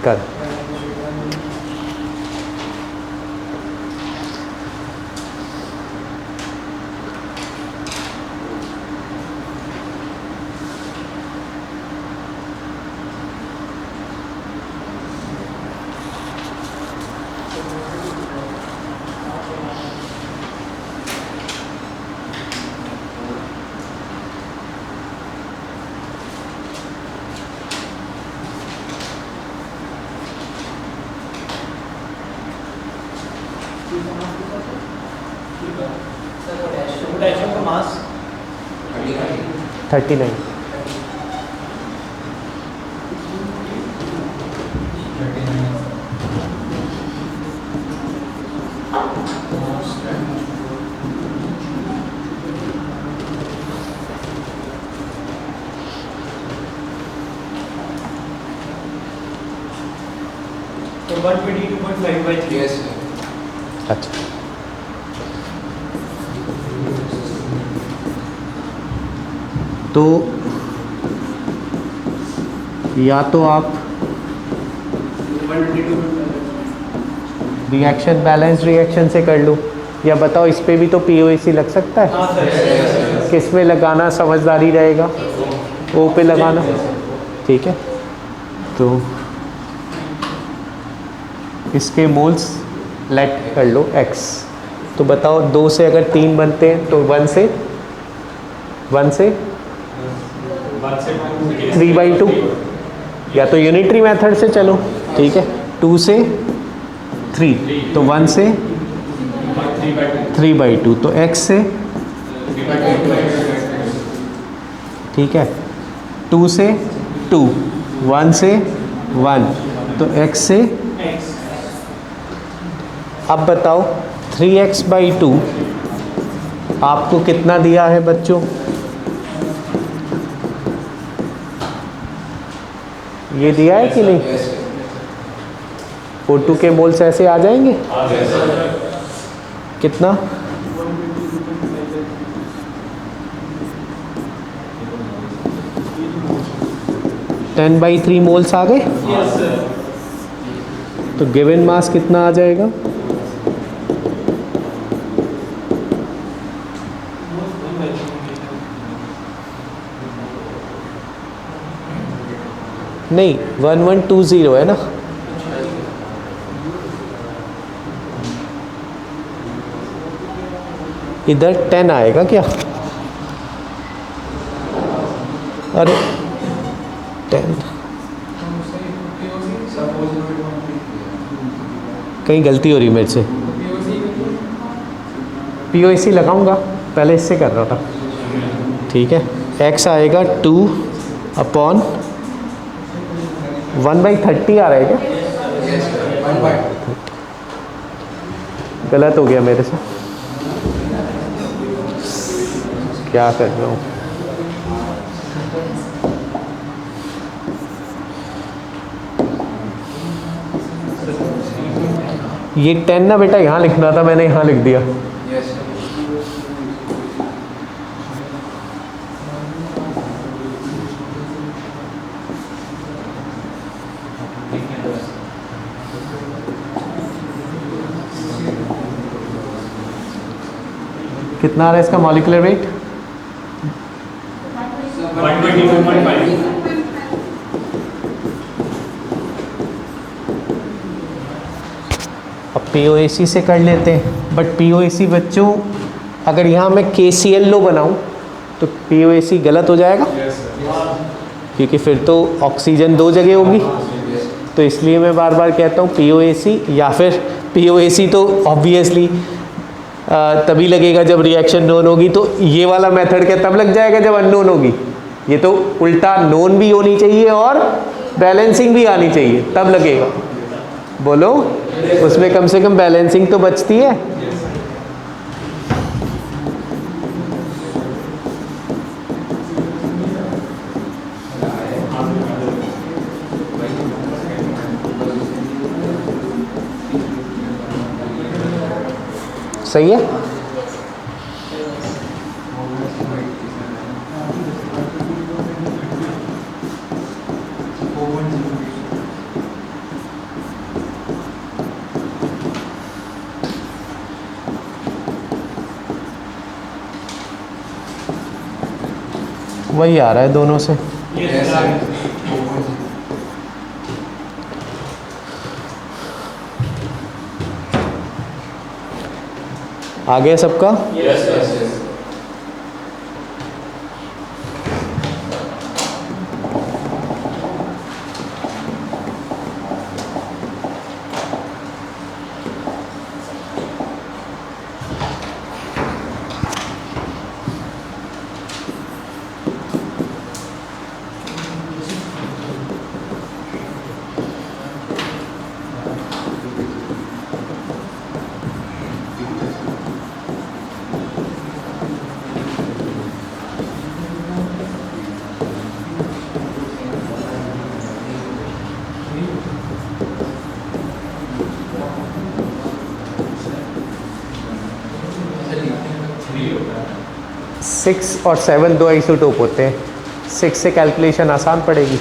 कर। पोटेशियम का मास 39। तो 122.5/3। यस अच्छा, तो या तो आप रिएक्शन बैलेंस रिएक्शन से कर लो, या बताओ इस पे भी तो पीओएसी लग सकता है। हाँ सर। किस में लगाना समझदारी रहेगा, ओ पे लगाना, ठीक है। तो इसके मोल्स लेट कर लो x। तो बताओ 2 से अगर 3 बनते हैं तो 1 से 3/2, या तो यूनिटरी मेथड से चलो, ठीक है। 2 से 3 तो 1 से 3/2, तो x से, ठीक है। 2 से 2, 1 से 1 तो x से। अब बताओ 3x/2 आपको कितना दिया है बच्चों? ये दिया है कि नहीं? O2 के मोल्स ऐसे आ जाएंगे, कितना? टेन बाई 3 मोल्स आ गए। तो गिवन मास कितना आ जाएगा? नहीं, 1120 है ना। इधर 10 आएगा क्या? अरे 10 कहीं गलती हो रही मेरे से। पीओएसी लगाऊंगा, पहले इससे कर रहा था, ठीक है। x आएगा 2/1/30 आ रहा है क्या? गलत हो गया मेरे से, क्या कर रहा हूँ। ये 10 ना बेटा यहाँ लिखना था, मैंने यहाँ लिख दिया। कितना आ रहा है इसका मॉलिक्यूलर वेट? 122.5। अब पीओएसी से कर लेते हैं, बट पीओएसी बच्चों अगर यहाँ मैं KClO बनाऊँ तो पीओएसी गलत हो जाएगा, क्योंकि फिर तो ऑक्सीजन 2 जगह होगी। तो इसलिए मैं बार बार कहता हूँ पीओएसी, या फिर पीओएसी तो ऑब्वियसली तभी लगेगा जब रिएक्शन नोन होगी। तो ये वाला मेथड क्या तब लग जाएगा जब अननोन होगी? ये तो उल्टा, नोन भी होनी चाहिए और बैलेंसिंग भी आनी चाहिए, तब लगेगा। बोलो, उसमें कम से कम बैलेंसिंग तो बचती है। सही है। वही आ रहा है दोनों से। Yes, sir. आ गया सबका? Yes, sir. सिक्स और 7 दो आइसोटोप होते हैं, 6 से कैलकुलेशन आसान पड़ेगी।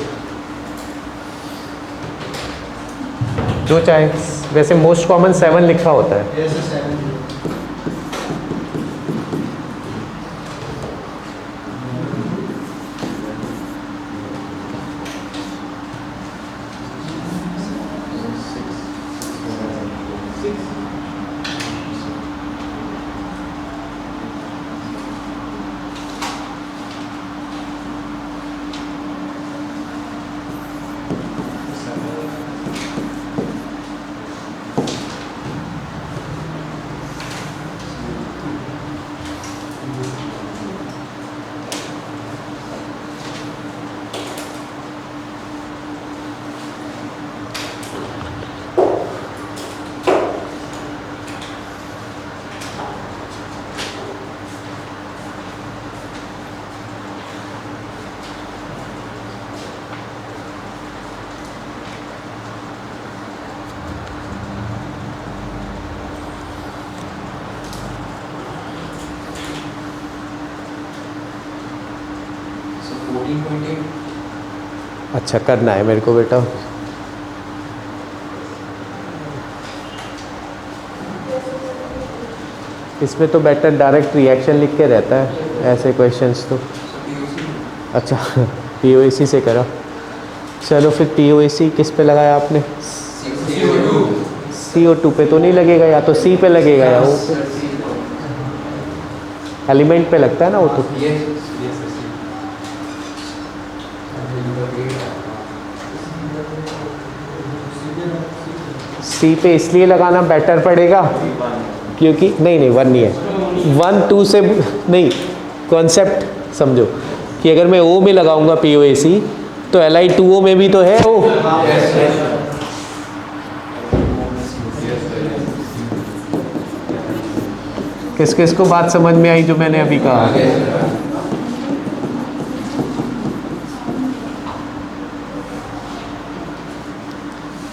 जो चाहे, वैसे मोस्ट कॉमन 7 लिखा होता है। Yes, sir. 7. So 14.8. अच्छा करना है मेरे को बेटा। इसमें तो बेटर डायरेक्ट रिएक्शन लिख के रहता है ऐसे क्वेश्चंस तो। अच्छा पीओएसी से करा। चलो फिर पीओएसी किस पे लगाया आपने? CO2 पे तो नहीं लगेगा, या तो सी पे लगेगा या ओ पे। एलिमेंट पे लगता है ना वो तो। सी पे इसलिए लगाना बेटर पड़ेगा क्योंकि नहीं 1 नहीं है, 1 2 से नहीं। कॉन्सेप्ट समझो कि अगर मैं ओ में लगाऊंगा POAC तो Li2O में भी तो है ओ। किस किस को बात समझ में आई जो मैंने अभी कहा?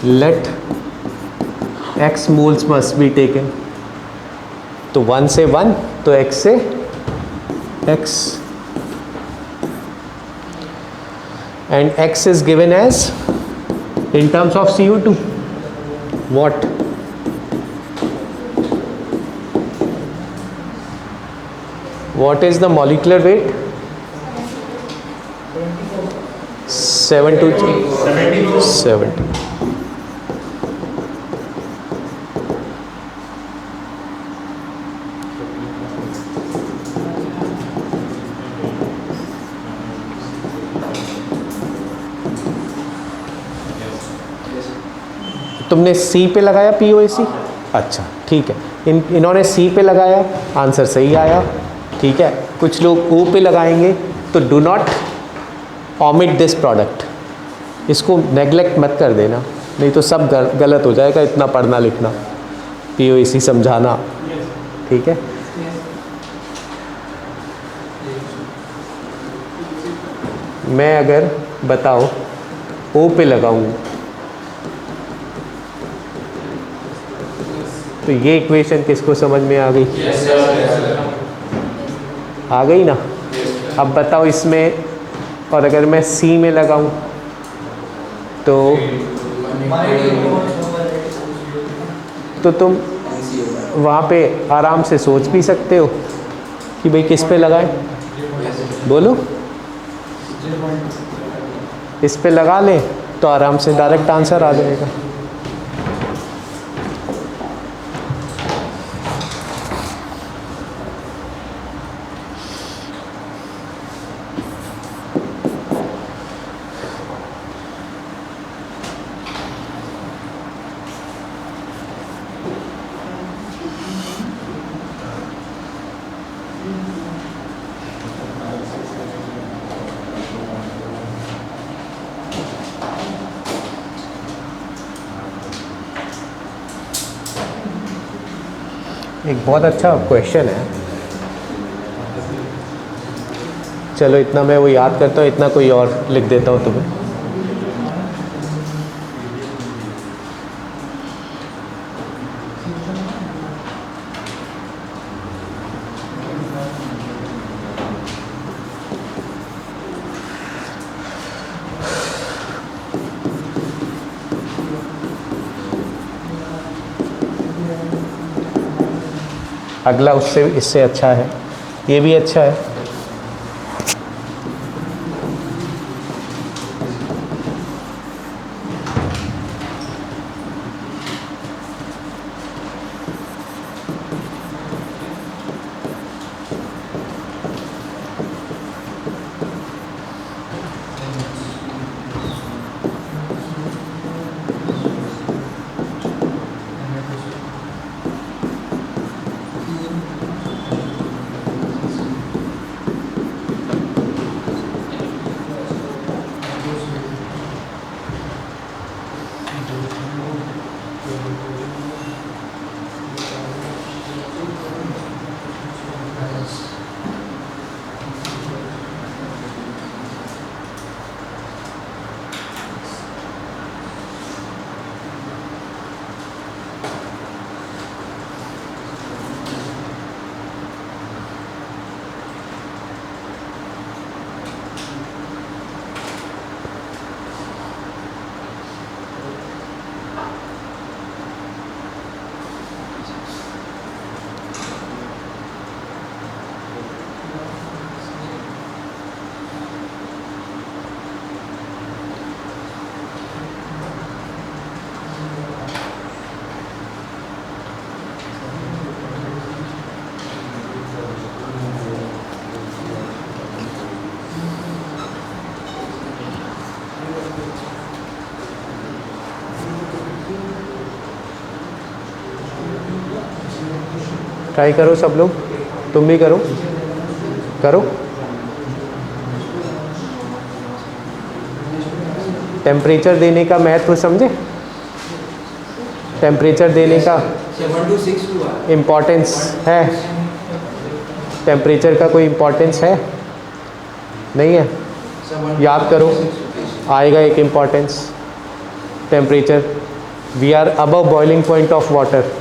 Let x moles must be taken, तो 1 से 1 तो x से x, and x is given as in terms of CO2 what? What is the molecular weight? 70. तुमने सी पे लगाया POAC? अच्छा ठीक है, इन्होंने सी पे लगाया, आंसर सही आया। ठीक है, कुछ लोग ओ पे लगाएंगे, तो do not omit this product, इसको नेग्लेक्ट मत कर देना, नहीं तो सब गलत हो जाएगा इतना पढ़ना लिखना, POAC समझाना। ठीक है, मैं अगर बताओ ओ पे लगाऊं तो ये इक्वेशन किसको समझ में आ गई? आ गई ना? अब बताओ इसमें, और अगर मैं सी में लगाऊं तो तुम वहाँ पे आराम से सोच भी सकते हो कि भाई किस पे लगाएं। बोलो इस पे लगा लें तो आराम से डायरेक्ट आंसर आ जाएगा। एक बहुत अच्छा क्वेश्चन है, चलो इतना मैं वो याद करता हूँ, इतना कोई और लिख देता हूँ तुम्हें। अगला उससे इससे अच्छा है, ये भी अच्छा है। ट्राई करो सब लोग, तुम भी करो करो। टेम्परेचर देने का महत्व समझे, टेम्परेचर देने का इम्पोर्टेंस है, टेम्परेचर का कोई इम्पोर्टेंस है नहीं है, याद करो आएगा एक importance. Temperature, we are above boiling point of water.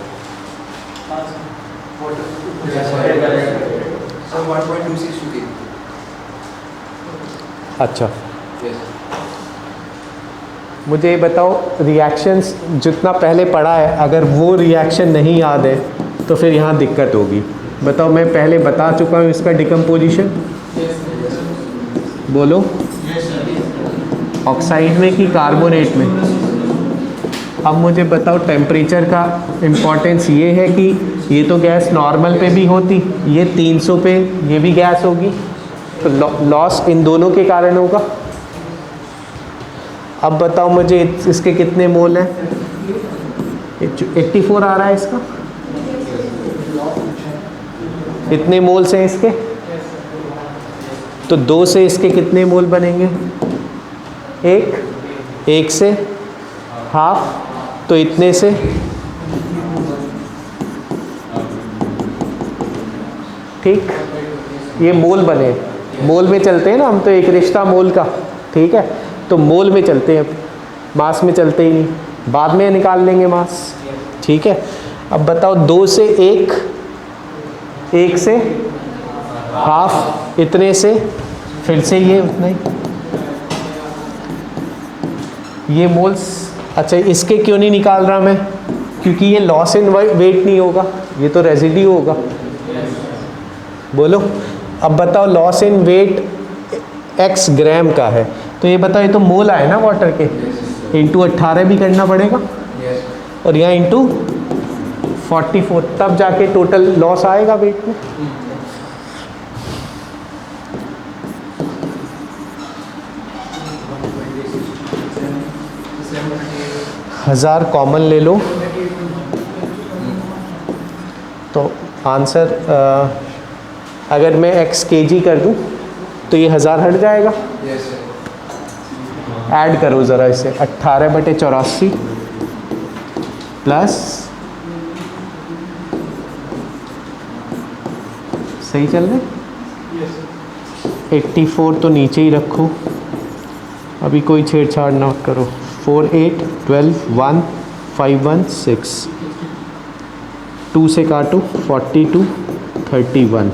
अच्छा मुझे ये बताओ, रिएक्शंस जितना पहले पढ़ा है अगर वो रिएक्शन नहीं याद है तो फिर यहाँ दिक्कत होगी। बताओ, मैं पहले बता चुका हूँ इसका डिकम्पोजिशन, बोलो। ऑक्साइड में कि कार्बोनेट में? अब मुझे बताओ टेम्परेचर का इम्पोर्टेंस ये है कि ये तो गैस नॉर्मल पे भी होती, ये 300 पे ये भी गैस होगी, तो लॉस इन दोनों के कारण होगा। अब बताओ मुझे इसके कितने मोल हैं? 84 आ रहा है इसका, इतने मोल्स हैं इसके, तो 2 से इसके कितने मोल बनेंगे? एक से हाफ, तो इतने से ठीक, ये मोल बने, मोल में चलते हैं ना हम, तो एक रिश्ता मोल का, ठीक है, तो मोल में चलते हैं, मास में चलते ही नहीं, बाद में निकाल लेंगे मास, ठीक है। अब बताओ 2 से 1 से हाफ, इतने से फिर से ये उतना ही, ये मोल्स। अच्छा, इसके क्यों नहीं निकाल रहा मैं? क्योंकि ये लॉस इन वेट नहीं होगा, ये तो रेजिड्यू होगा। बोलो, अब बताओ लॉस इन वेट x ग्राम का है, तो ये बताओ, ये तो मोल आए ना वाटर के, इंटू 18 भी करना पड़ेगा और यहाँ इंटू 44, तब जाके टोटल लॉस आएगा वेट में। हज़ार कॉमन ले लो तो आंसर, अगर मैं x kg कर दूं तो ये 1000 हट जाएगा। ऐड करो ज़रा इसे, 18/84 प्लस, सही चल रहे, 84 तो नीचे ही रखो, अभी कोई छेड़छाड़ ना करो। 4 8 12 1 5 1 6, 2 से काटो, 42 31,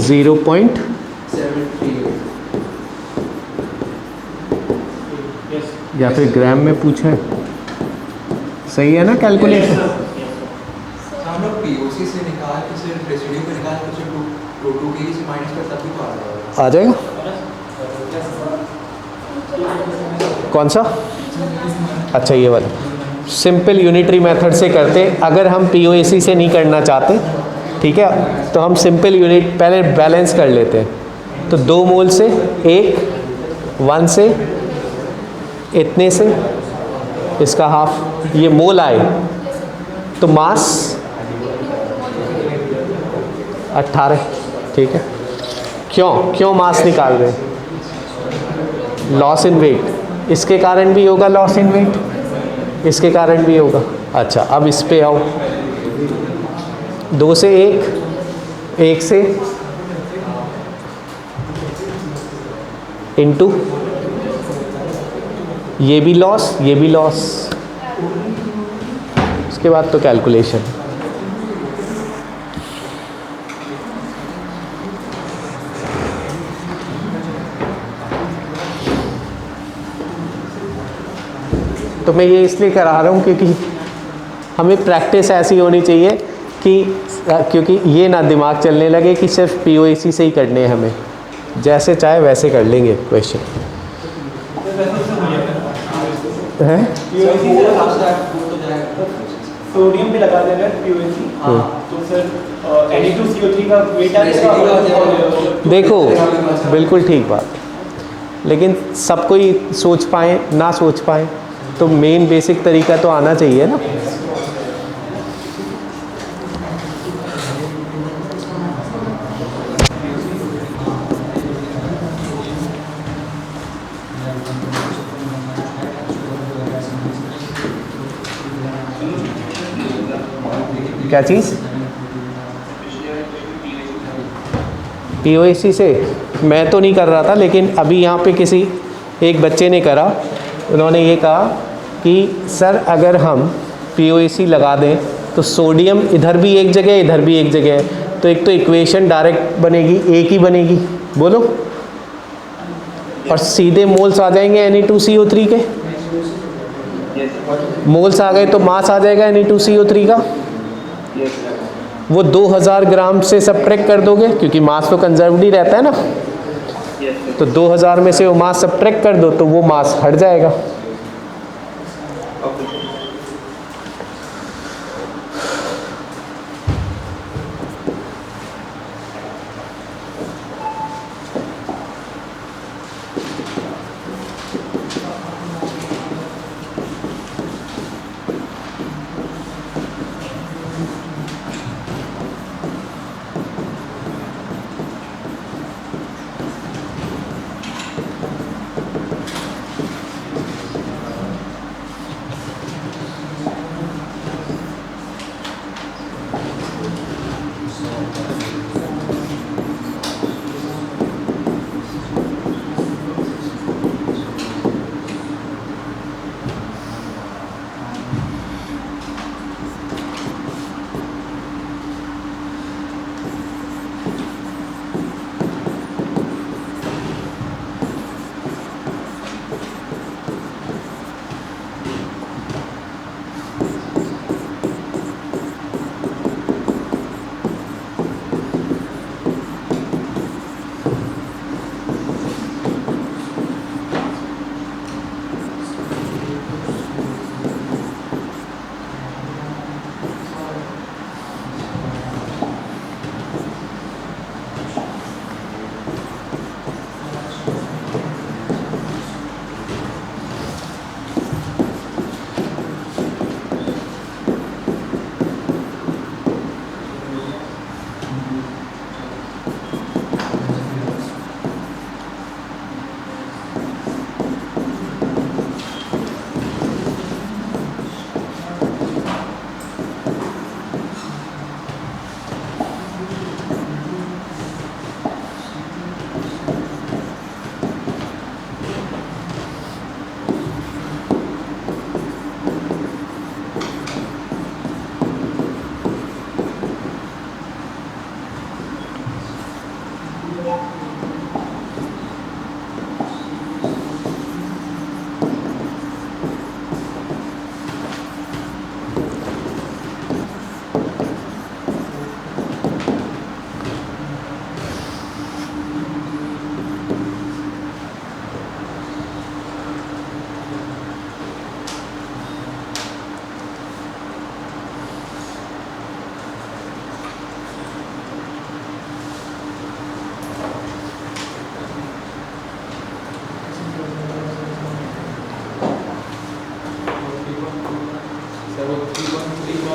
0.7, या फिर ग्राम में पूछा है, सही है ना कैलकुलेशन? हम लोग पीओसी से निकाल के सिर्फ रेसिड्यू को निकाल के सिर्फ 2 के से माइनस कर तब भी तो आ जाएगा। कौन सा? अच्छा ये वाला सिंपल यूनिटरी मेथड से करते, अगर हम पीओएसी से नहीं करना चाहते, ठीक है, तो हम सिंपल यूनिट पहले बैलेंस कर लेते हैं। तो 2 मोल से 1, 1 से, इतने से, इसका हाफ, ये मोल आए तो मास 18, ठीक है। क्यों मास निकाल रहे हैं? लॉस इन वेट, इसके कारण भी होगा लॉस इन वेट, इसके कारण भी होगा। अच्छा अब इस पे आओ, 2 से 1, 1 से, इनटू, ये भी लॉस, ये भी लॉस, उसके बाद तो कैलकुलेशन। तो मैं ये इसलिए करा रहा हूँ क्योंकि हमें प्रैक्टिस ऐसी होनी चाहिए कि क्योंकि ये ना दिमाग चलने लगे कि सिर्फ पीओएसी से ही करने हैं, हमें जैसे चाहे वैसे कर लेंगे क्वेश्चन। है सोडियम भी लगा देगा पीओएसी, तो सर Na2CO3 का वेट आ जाएगा। देखो बिल्कुल ठीक बात, लेकिन सब कोई सोच पाए ना सोच पाए, तो मेन बेसिक तरीका तो आना चाहिए ना। क्या चीज़? पीओएसी से मैं तो नहीं कर रहा था, लेकिन अभी यहाँ पे किसी एक बच्चे ने करा, उन्होंने ये कहा कि सर अगर हम पीओएसी लगा दें तो सोडियम इधर भी एक जगह, इधर भी एक जगह है, तो एक तो इक्वेशन डायरेक्ट बनेगी, एक ही बनेगी, बोलो, और सीधे मोल्स आ जाएंगे Na2CO3 के। मोल्स आ गए तो मास आ जाएगा Na2CO3 का, वो 2000 ग्राम से सब्ट्रैक्ट कर दोगे क्योंकि मास तो कंजर्व्ड ही रहता है ना, तो 2000 में से वो मास सब्ट्रैक्ट कर दो तो वो मास हट जाएगा।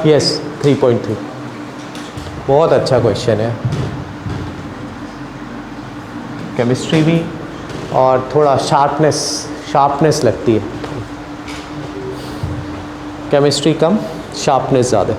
यस 3.3 बहुत अच्छा क्वेश्चन है। केमिस्ट्री भी और थोड़ा शार्पनेस लगती है, केमिस्ट्री कम शार्पनेस ज़्यादा।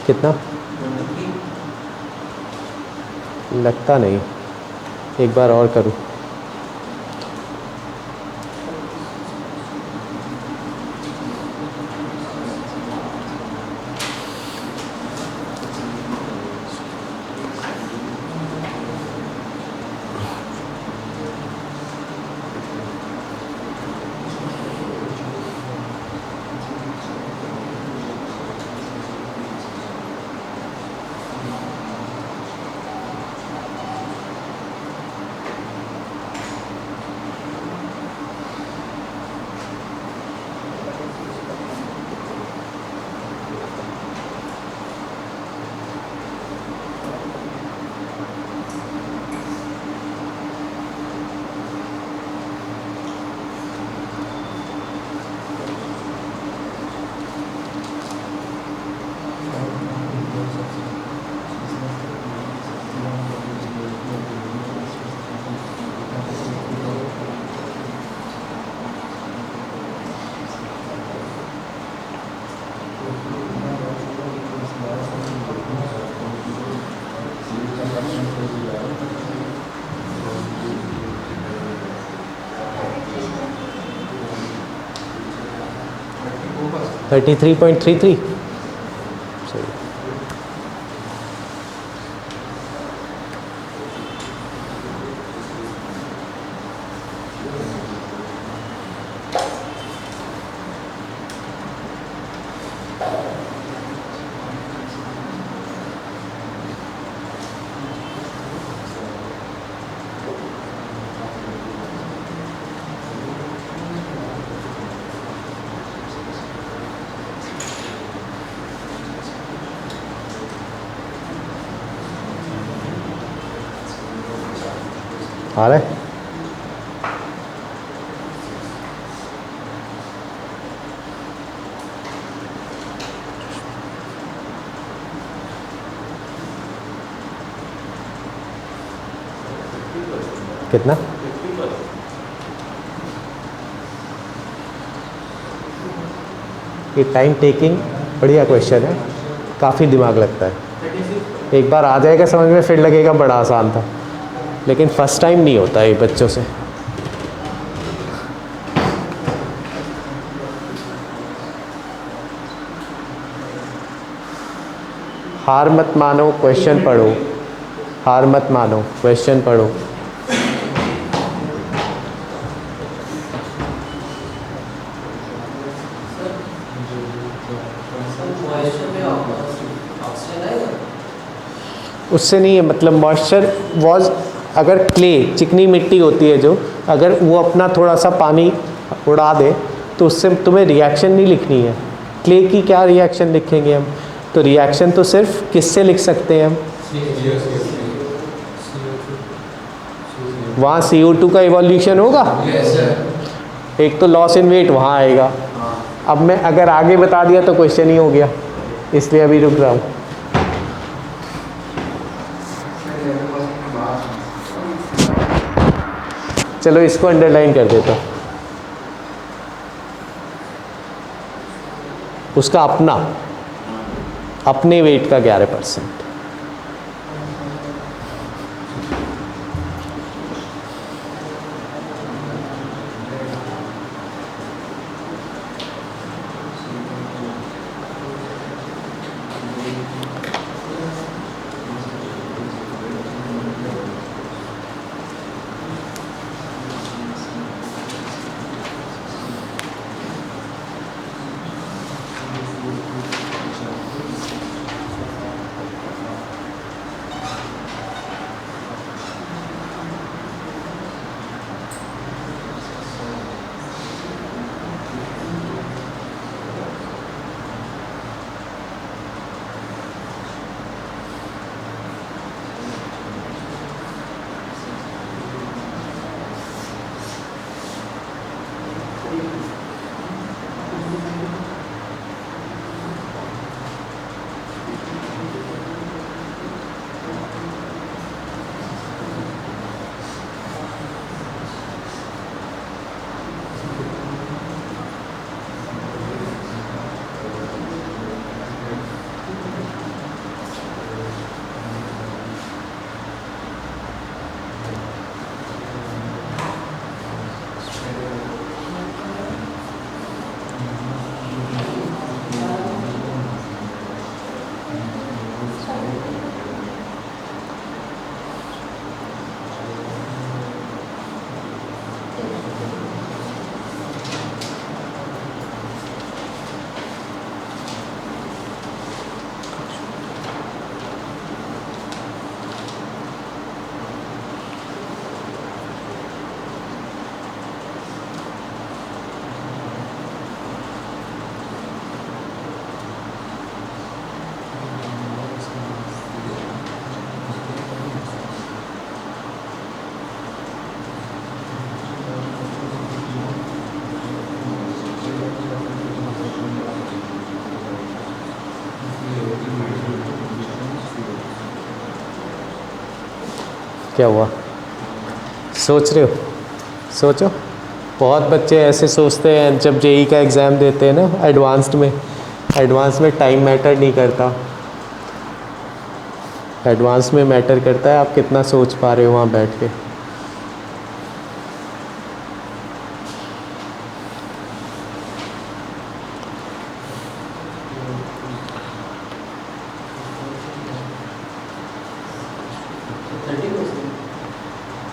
कितना लगता नहीं, एक बार और करूँ। वो 33.33 सही। आ रहा है? कितना? ये टाइम टेकिंग बढ़िया क्वेश्चन है, काफ़ी दिमाग लगता है। एक बार आ जाएगा समझ में फिर लगेगा बड़ा आसान था, लेकिन फर्स्ट टाइम नहीं होता ये बच्चों से। हार मत मानो, क्वेश्चन पढ़ो। हार मत मानो, क्वेश्चन पढ़ो। उससे नहीं है मतलब, मॉइस्चर वाज अगर क्ले चिकनी मिट्टी होती है जो, अगर वो अपना थोड़ा सा पानी उड़ा दे तो उससे तुम्हें रिएक्शन नहीं लिखनी है। क्ले की क्या रिएक्शन लिखेंगे हम? तो रिएक्शन तो सिर्फ किससे लिख सकते हैं हम? वहाँ CO2 का इवोल्यूशन होगा, एक तो लॉस इन वेट वहाँ आएगा। अब मैं अगर आगे बता दिया तो क्वेश्चन ही हो गया, इसलिए अभी रुक रहा हूँ। चलो इसको अंडरलाइन कर देता हूँ। उसका अपने वेट का 11%। क्या हुआ? सोच रहे हो? सोचो। बहुत बच्चे ऐसे सोचते हैं जब जेई का एग्ज़ाम देते हैं ना एडवांस में टाइम मैटर नहीं करता। एडवांस में मैटर करता है आप कितना सोच पा रहे हो वहाँ बैठ के।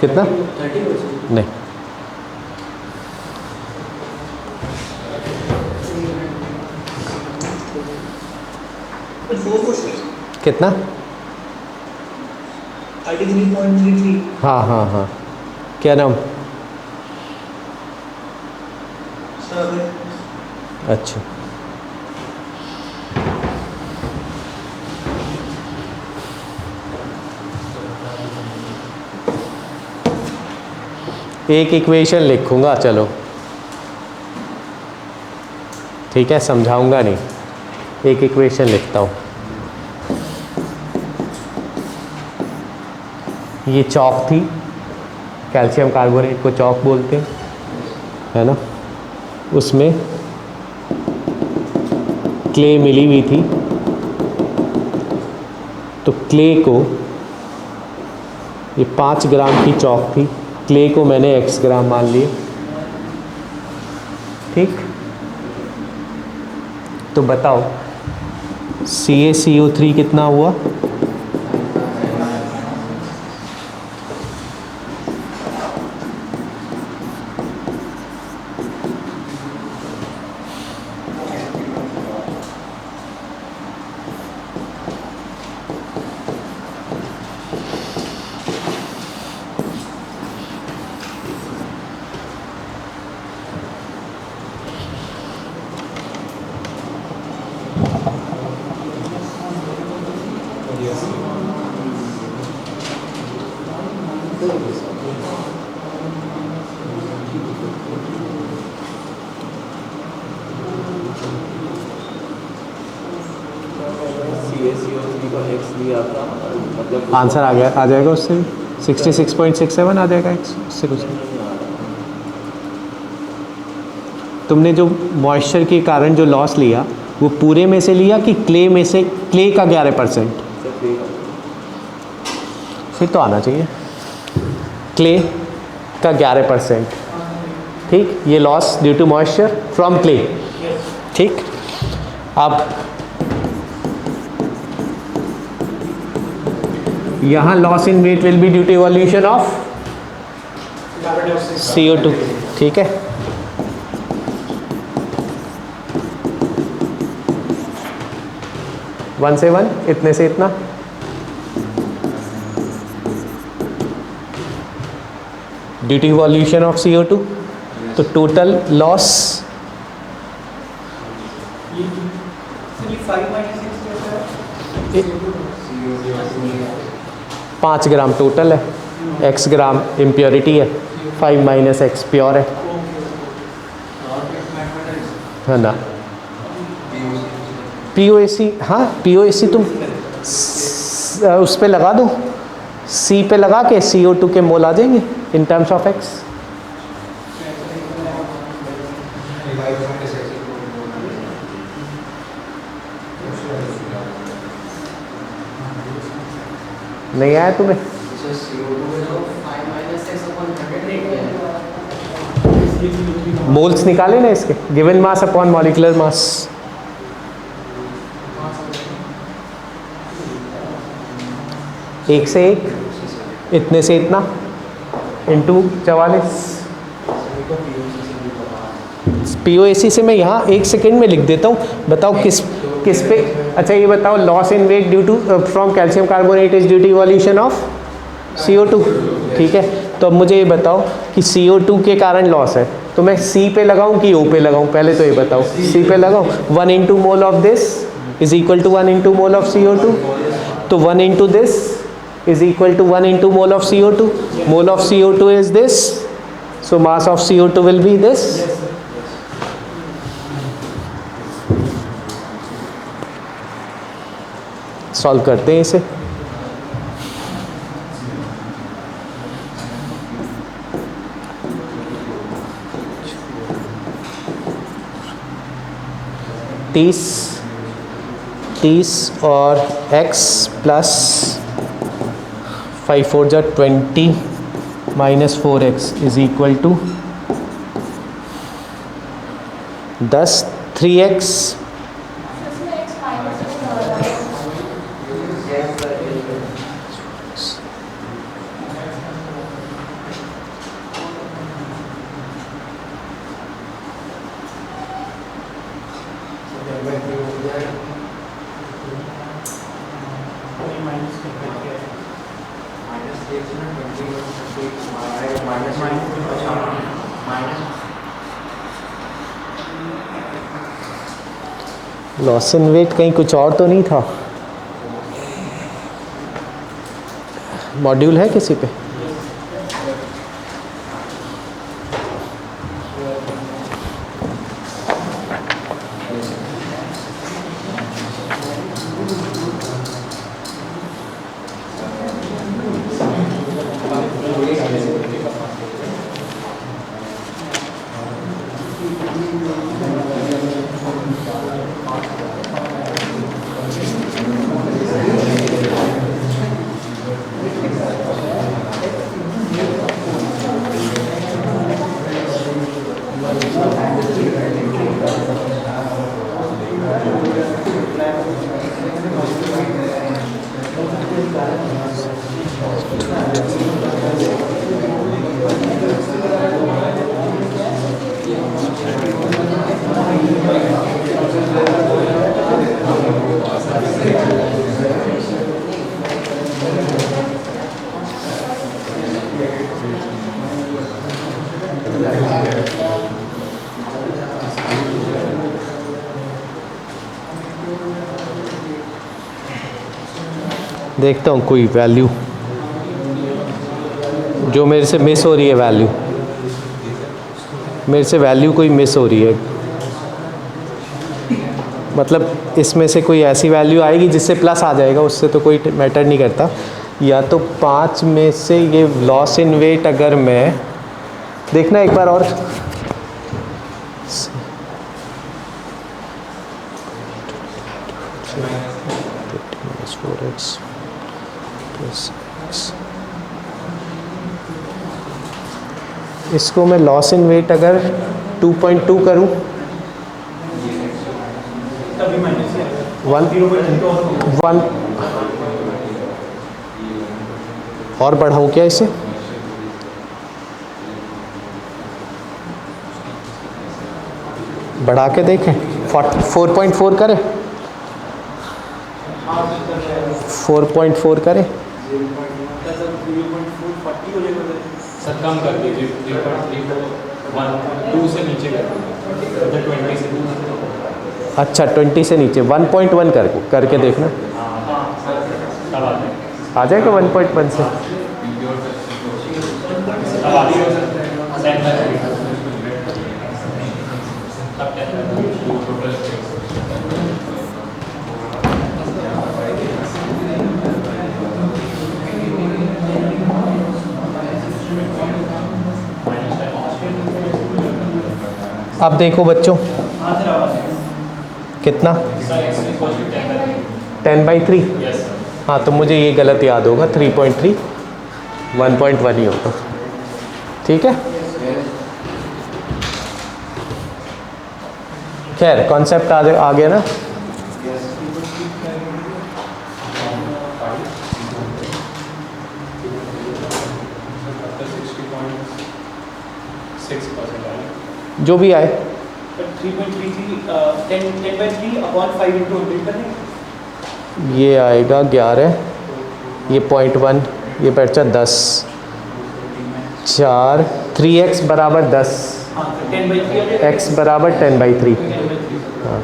कितना? 30%। नहीं, कितना? 33.33। हाँ हाँ हाँ, क्या नाम? अच्छा, एक इक्वेशन लिखूंगा, चलो ठीक है, समझाऊंगा नहीं, एक इक्वेशन लिखता हूँ। ये चॉक थी, कैल्शियम कार्बोनेट को चॉक बोलते हैं, है ना। उसमें क्ले मिली हुई थी, तो क्ले को, ये 5 ग्राम की चॉक थी, क्ले को मैंने x ग्राम मान लिए, ठीक। तो बताओ CaCO3 कितना हुआ? आंसर आ जाएगा उससे भी 66.67 आ जाएगा उससे कुछ नहीं। तुमने जो मॉइस्चर के कारण जो लॉस लिया वो पूरे में से लिया कि क्ले में से, क्ले का 11%? फिर तो आना चाहिए क्ले का 11%। ठीक, ये loss due to moisture from clay. ठीक, अब यहाँ loss in weight will be due to evolution of CO2। ठीक है, वन से वन, इतने से इतना, due to evolution of CO2। तो टोटल लॉस 5 ग्राम टोटल है, x ग्राम इम्प्योरिटी है, 5 माइनस x प्योर है ना। POAC, हाँ POAC तुम उस पे लगा दो, C पे लगा के CO2 के मोल आ जाएंगे इन टर्म्स ऑफ x। नहीं आया तुम्हें? मोल्स निकाले ना इसके, given mass upon molecular mass. एक से एक, इतने से इतना, इंटू 44। POAC से मैं यहाँ 1 सेकेंड में लिख देता हूँ। बताओ किस पे। अच्छा ये बताओ, loss in weight due to from calcium carbonate is due to evolution of CO2। ठीक है, तो अब मुझे ये बताओ कि CO2 के कारण लॉस है, तो मैं C पे लगाऊं कि O पे लगाऊं? पहले तो ये बताओ, C पे लगाऊं। 1 into mole of this is equal to 1 into mole of CO2, तो 1 into this is equal to 1 into mole of CO2. Mole of CO2 is this, so mass of CO2 will be this. Solve करते हैं इसे। तीस और x plus 5 4 जा 20 minus 4x is equal to 10, 3x loss in weight कहीं कुछ और तो नहीं था? मॉड्यूल है किसी पे? देखता हूँ कोई वैल्यू। जो मेरे से मिस हो रही है वैल्यू, मेरे से वैल्यू कोई मिस हो रही है, मतलब इसमें से कोई ऐसी वैल्यू आएगी जिससे प्लस आ जाएगा, उससे तो कोई मैटर नहीं करता। या तो 5 में से ये लॉस इन वेट अगर मैं देखना एक बार और, इसको मैं लॉस इन वेट अगर 2.2 करूं, तभी माइनस है 1 और बढ़ाऊं क्या इसे, बढ़ा के देखें, 4.4 करें, 4.4 करें, सर कम कर दीजिए 3.3 2 से नीचे कर दीजिए, 20 से दूर। अच्छा 20 से नीचे 1.1 करके देखना, तब आ जाएगा 1.1 से। अब आ रही है अब देखो बच्चों कितना 10/3, हाँ तो मुझे ये गलत याद होगा, 3.3 1.1 ही होगा, ठीक है। खैर कॉन्सेप्ट आ गया ना। जो भी आए 3.33 10/3 अपॉन 5 इंटू 100 करने, ये आएगा 11, ये 0.1, ये बचा 10, 4 3x बराबर 10, हाँ 10/3 x बराबर 10/3, हाँ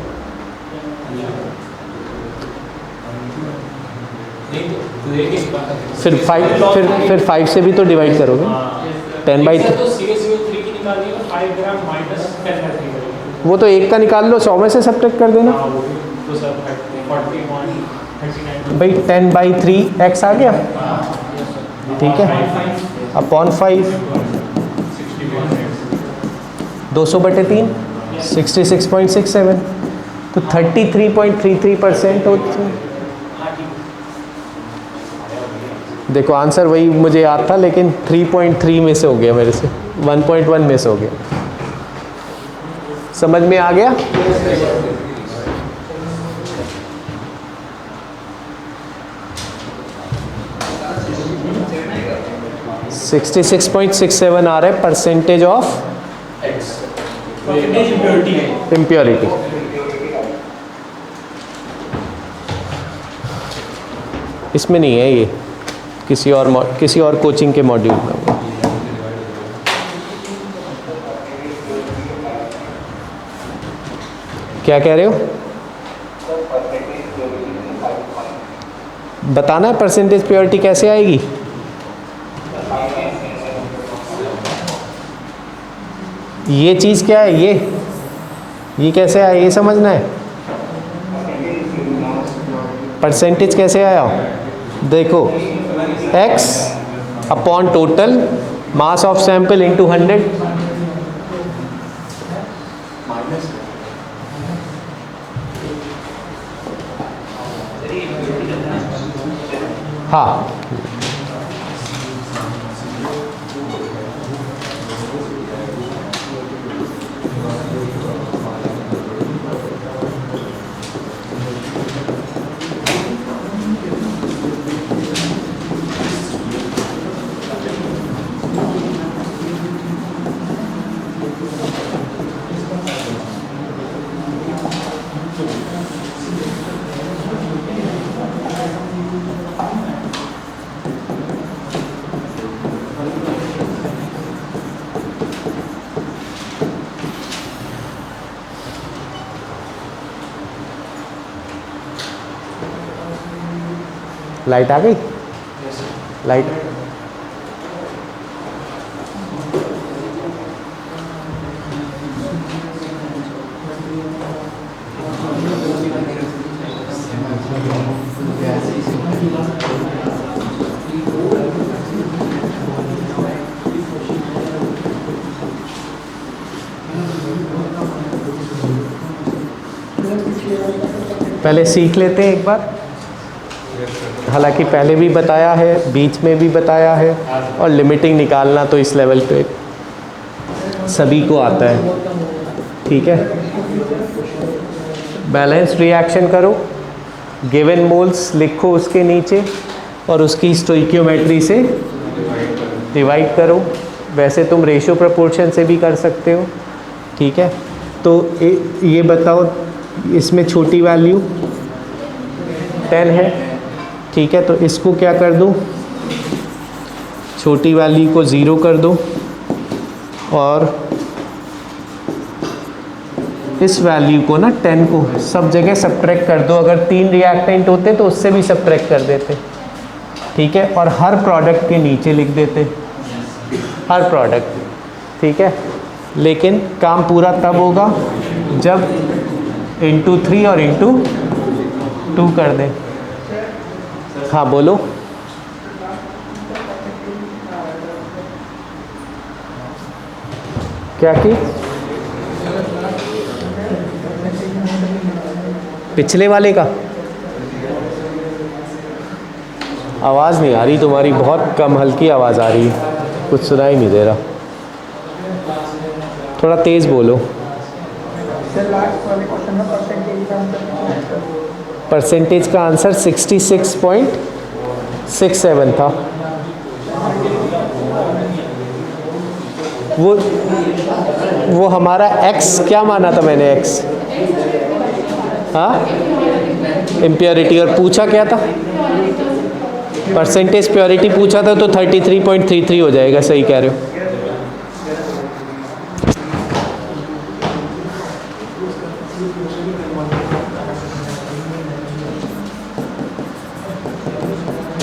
फिर 5 से भी तो डिवाइड करोगे, 10/3 तो CaCO3 की निकालिए 5 ग्राम माइनस 10/3 करेंगे, वो तो एक का निकाल लो, 100 में से सब्ट्रैक्ट कर देना। हाँ वो भी तो सर 40.39 भाई 10/3 x आ गया, ठीक है, अपॉन 5 200/3 66.67, तो 33.33% होती। देखो आंसर वही मुझे याद था, लेकिन 3.3 में से हो गया मेरे से, 1.1 में से हो गया। समझ में आ गया? सिक्सटी 66.67 आ रहा है परसेंटेज ऑफ इम्प्योरिटी। इसमें नहीं है, ये किसी और कोचिंग के मॉड्यूल में होगा। क्या कह रहे हो? बताना है परसेंटेज प्योरिटी कैसे आएगी। ये चीज़ क्या है, ये कैसे आया, ये समझना है। परसेंटेज कैसे आया, देखो x upon total mass of sample into 100, हाँ लाइट आ गई, लाइट पहले सीख लेते हैं एक बार। हालांकि पहले भी बताया है, बीच में भी बताया है, और लिमिटिंग निकालना तो इस लेवल पे सभी को आता है। ठीक है, बैलेंस रिएक्शन करो, गिवन मोल्स लिखो उसके नीचे और उसकी स्टोइकियोमेट्री से डिवाइड करो। वैसे तुम रेशियो प्रोपोर्शन से भी कर सकते हो। ठीक है, तो ये बताओ, इसमें छोटी वैल्यू 10 है। ठीक है, तो इसको क्या कर दूँ, छोटी वैल्यू को 0 कर दो और इस वैल्यू को ना 10 को सब जगह सब्ट्रैक्ट कर दो। अगर 3 रिएक्टेंट होते तो उससे भी सब्ट्रैक्ट कर देते। ठीक है, और हर प्रोडक्ट के नीचे लिख देते, हर प्रोडक्ट। ठीक है, लेकिन काम पूरा तब होगा जब इंटू 3 और इंटू 2 कर दें। हाँ बोलो। क्या की पिछले वाले का आवाज़ नहीं आ रही तुम्हारी, बहुत कम हल्की आवाज़ आ रही है, कुछ सुनाई नहीं दे रहा, थोड़ा तेज़ बोलो। परसेंटेज का आंसर 66.67 था। वो हमारा x क्या माना था मैंने, x, हाँ, इम्प्योरिटी। और पूछा क्या था, परसेंटेज प्योरिटी पूछा था, तो 33.33 हो जाएगा। सही कह रहे हो।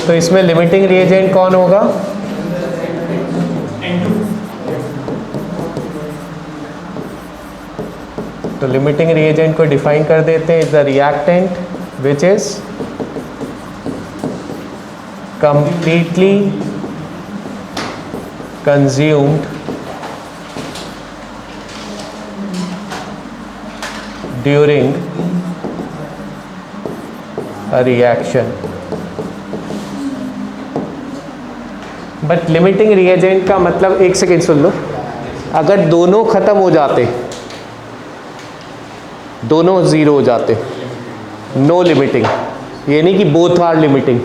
तो इसमें लिमिटिंग रिएजेंट कौन होगा, तो लिमिटिंग रिएजेंट को डिफाइन कर देते हैं, is the reactant which is completely consumed during a reaction. But limiting reagent का मतलब, एक सेकेंड सुन लो, अगर दोनों ख़त्म हो जाते, दोनों ज़ीरो हो जाते, नो लिमिटिंग, ये नहीं कि बोथ आर लिमिटिंग।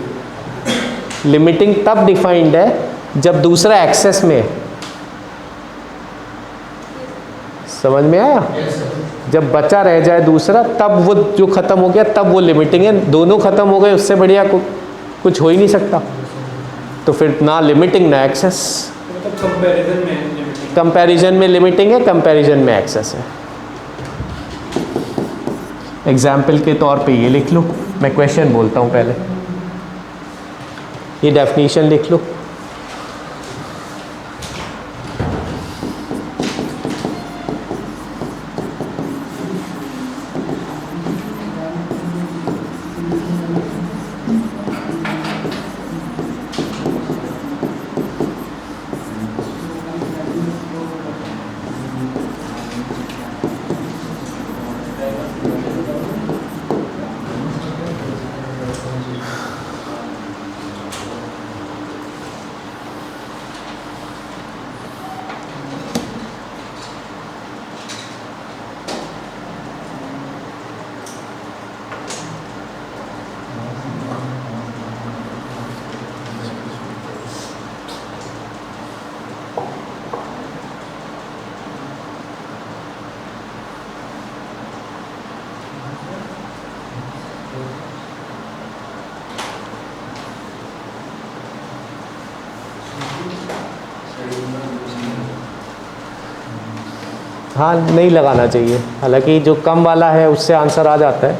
लिमिटिंग तब डिफाइंड है जब दूसरा एक्सेस में है। समझ में आया? जब बचा रह जाए दूसरा, तब वो जो ख़त्म हो गया तब वो लिमिटिंग है। दोनों ख़त्म हो गए, उससे बढ़िया कुछ हो ही नहीं सकता, तो फिर ना लिमिटिंग ना एक्सेस। कंपैरिजन में लिमिटिंग है, कंपैरिजन में एक्सेस है। एग्जाम्पल के तौर पे ये लिख लो, मैं क्वेश्चन बोलता हूँ पहले, ये डेफिनेशन लिख लो। हाँ, नहीं लगाना चाहिए। हालांकि जो कम वाला है उससे आंसर आ जाता है,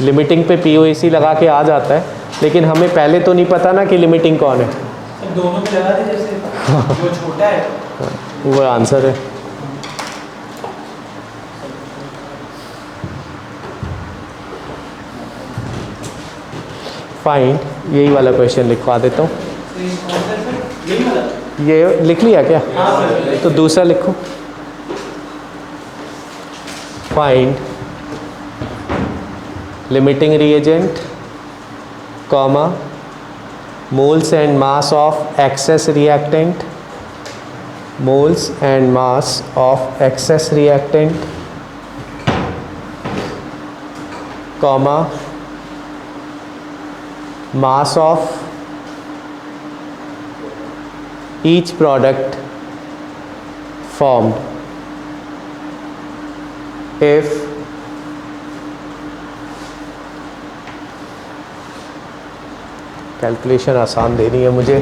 लिमिटिंग पे POAC लगा के आ जाता है, लेकिन हमें पहले तो नहीं पता ना कि लिमिटिंग कौन है। दोनों पे लगा दे, जैसे जो छोटा है वो आंसर है। फाइंड, यही वाला क्वेश्चन लिखवा देता हूँ। ये लिख लिया क्या? तो दूसरा लिखो, find limiting reagent, comma, moles and mass of excess reactant, moles and mass of excess reactant, comma, mass of each product formed if calculation आसान देनी है मुझे।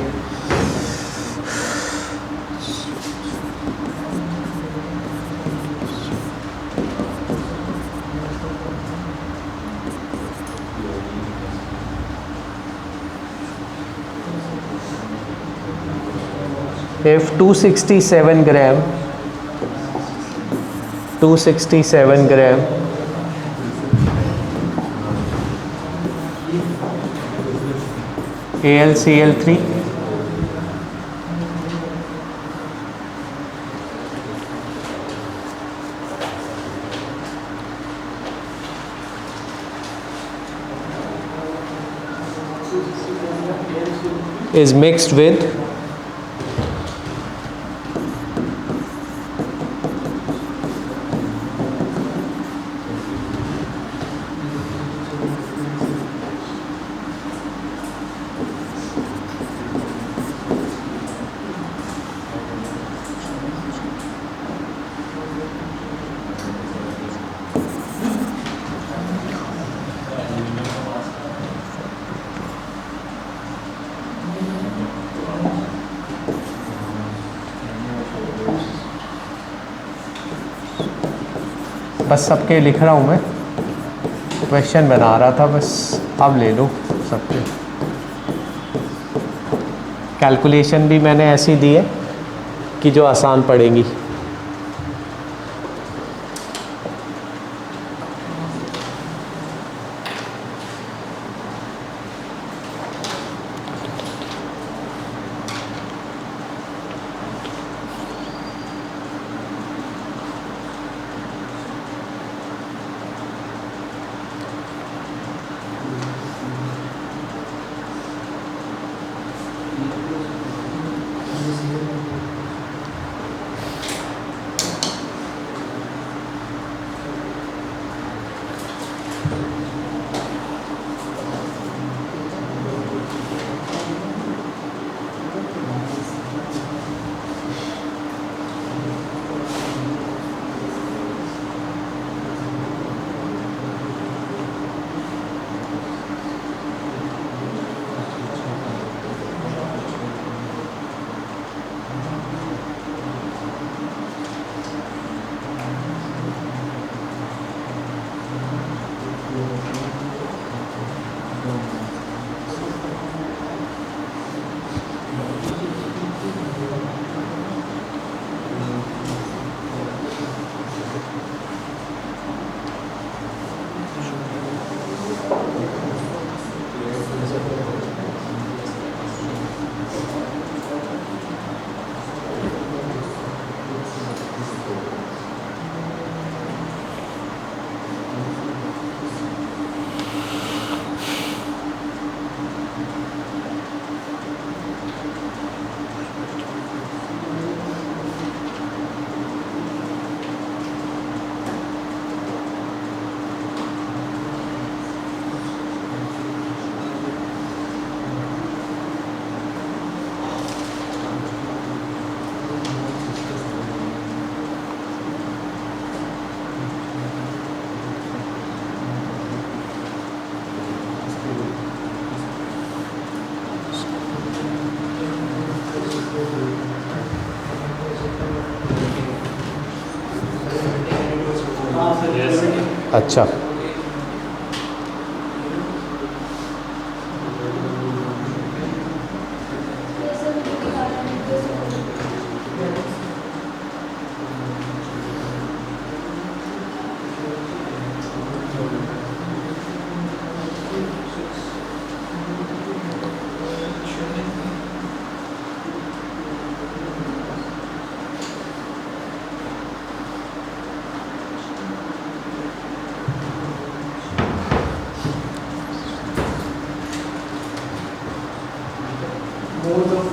if 267 gram AlCl3 is mixed with बस सबके लिख रहा हूँ मैं, क्वेश्चन बना रहा था बस, अब ले लो सबके। कैलकुलेशन भी मैंने ऐसी दी है कि जो आसान पड़ेगी। अच्छा,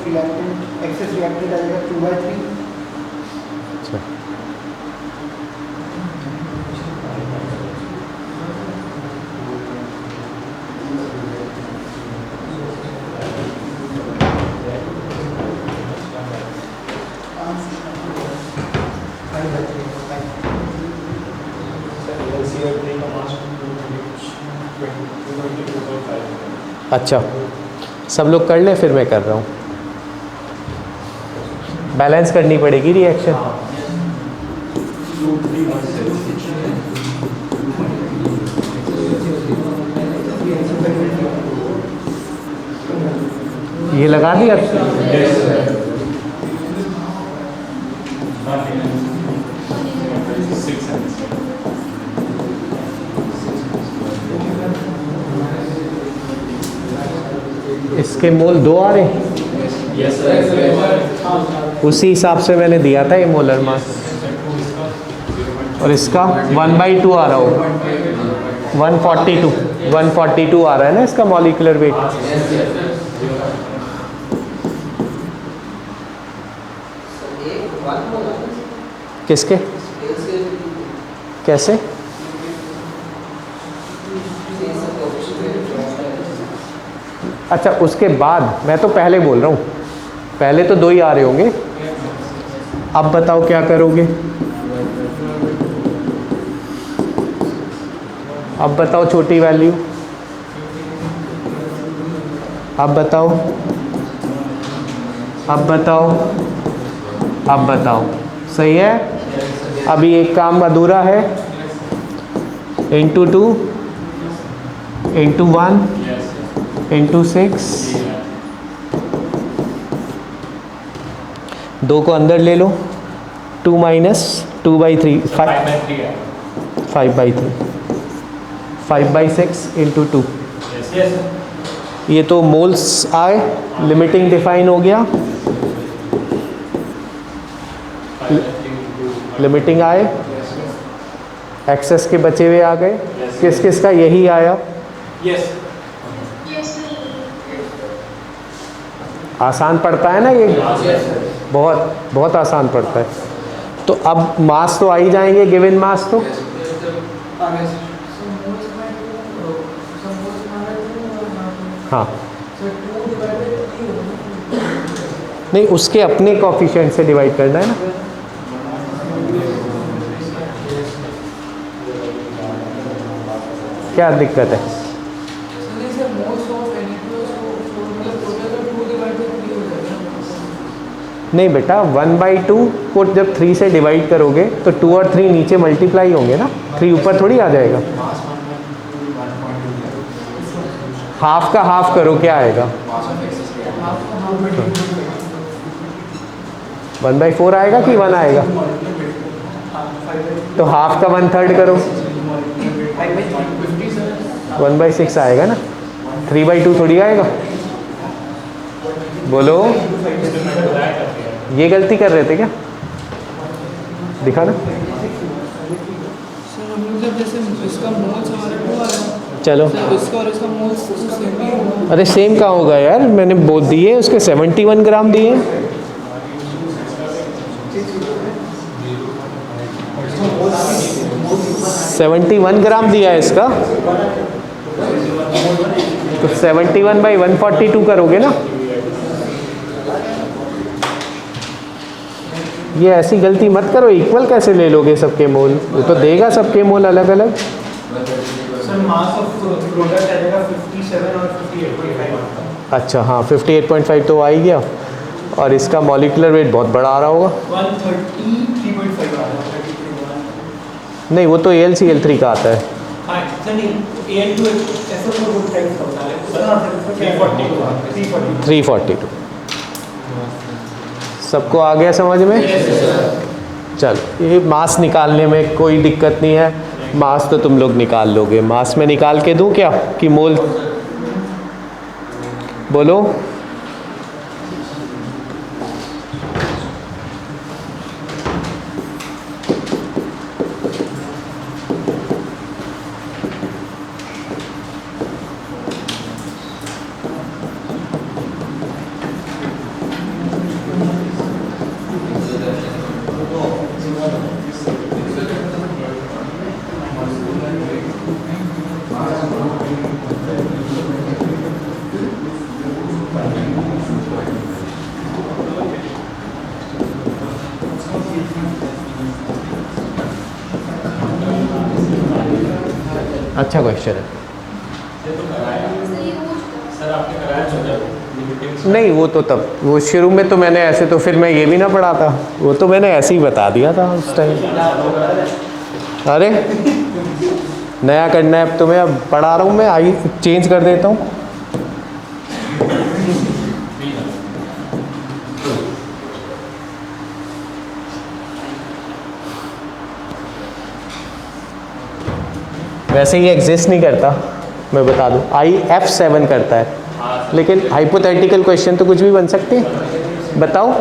रिएक्टेंट एक्सेस रिएक्टेंट आ जाएगा 2/3। अच्छा अच्छा, सब लोग कर ले, फिर मैं कर रहा हूँ। बैलेंस करनी पड़ेगी रिएक्शन। ये लगा दिया। इसके मोल 2 आ रहे हैं। उसी हिसाब से मैंने दिया था ये मोलर मास। और इसका 1/2 आ रहा होगा, 142 आ रहा है ना इसका मॉलिक्यूलर वेट। किसके कैसे? अच्छा, उसके बाद मैं तो पहले बोल रहा हूँ, पहले तो 2 ही आ रहे होंगे। अब बताओ क्या करोगे? अब बताओ छोटी वैल्यू, अब बताओ, अब बताओ, अब बताओ। सही है। अभी एक काम अधूरा है। × 2 × 1 × 6, 2 को अंदर ले लो। 2 - 2/3 5/3 5/6 × 2। ये तो मोल्स आए, लिमिटिंग डिफाइन हो गया। लिमिटिंग आए, एक्सेस के बचे हुए आ गए। किस किस का यही आया? आसान पड़ता है ना ये, बहुत बहुत आसान पड़ता है। तो अब मास तो आ ही जाएंगे, गिवन मास तो। हाँ, नहीं, उसके अपने कोफिशिएंट से डिवाइड करना है ना। क्या दिक्कत है? नहीं बेटा, 1/2 को जब 3 से डिवाइड करोगे तो 2 और 3 नीचे मल्टीप्लाई होंगे ना, 3 ऊपर थोड़ी आ जाएगा। हाफ का हाफ करो, क्या आएगा? 1/4 आएगा कि 1 आएगा? तो हाफ का 1/3 करो, 1/6 आएगा ना। 3/2 थोड़ी आएगा। बोलो, ये गलती कर रहे थे क्या? दिखा ना। चलो, अरे सेम कहाँ होगा यार, मैंने बोल दिए उसके 71 ग्राम दिए। $71 ग्राम दिया है इसका, तो 71/142 करोगे ना। ये ऐसी गलती मत करो, इक्वल कैसे ले लोगे सबके मोल? वो तो देगा सबके मोल अलग अलग। सर मास ऑफ प्रोडक्ट आ जाएगा 57 और 58.5। अच्छा हाँ, 58.5 तो आ ही गया। और इसका मॉलिक्यूलर वेट बहुत बड़ा आ रहा होगा। 133.5 आ रहा है। नहीं, वो तो AlCl3 का आता है। हाँ सर, नहीं Al2 SO4 गुड टाइप होता है सर। 342 सबको आ गया समझ में? चलो, ये मास निकालने में कोई दिक्कत नहीं है। मास तो तुम लोग निकाल लोगे। मास में निकाल के दूं क्या कि मोल? बोलो। अच्छा क्वेश्चन है। सर आपने कराया था जब नहीं वो तो तब वो शुरू में तो मैंने ऐसे तो फिर मैं ये भी ना पढ़ा था, वो तो मैंने ऐसे ही बता दिया था उस टाइम। अरे नया करना है अब तो मैं अब पढ़ा रहा हूँ, मैं आई चेंज कर देता हूँ। वैसे ये एग्जिस्ट नहीं करता, मैं बता दूँ, IF7 करता है, लेकिन हाइपोथेटिकल क्वेश्चन तो कुछ भी बन सकते हैं। बताओ,